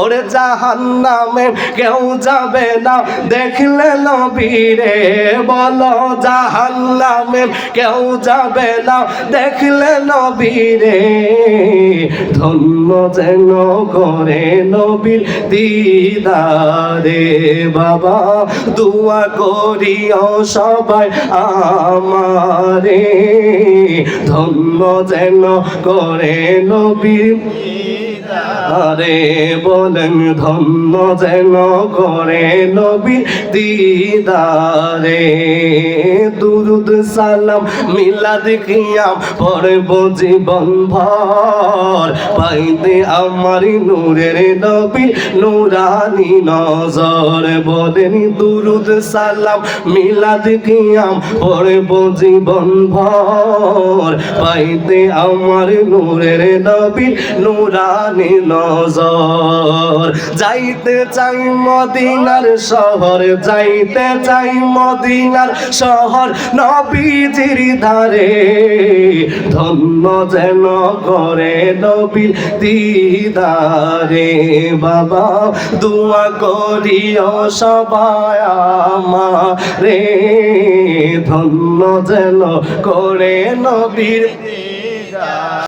ওরে জাহান্নামে কেউ যাবে না দেখলে নবীরে, বলো জাহান্নামে কেউ যাবে না দেখলে নবীরে। ধন্য যেন করে নবীর দিদারে, বাবা দোয়া করিও সবাই আমারে। ধন্য যেন করে নবীর আরে বলেন, ধন্য যেন করে নবী দিদারে। দুরুদ সালাম মিলাদ কিয়াম পড়ব জীবন ভর, পাইতে আমার নূরের নবী নূরানি নজর। বলেন দুরুদ সালাম মিলাদ কিয়াম পড়ব জীবন ভর, পাইতে আমার নূরের নবী নূরানি নজর। যাইতে চাই মদিনার শহর, যাইতে চাই মদিনার শহর নবীজির ধারে। ধন্য যেন করে নবীর দিদারে, বাবা দোয়া করিও সবাই আমারে। ধন্য যেন করে নবীর দিদারে।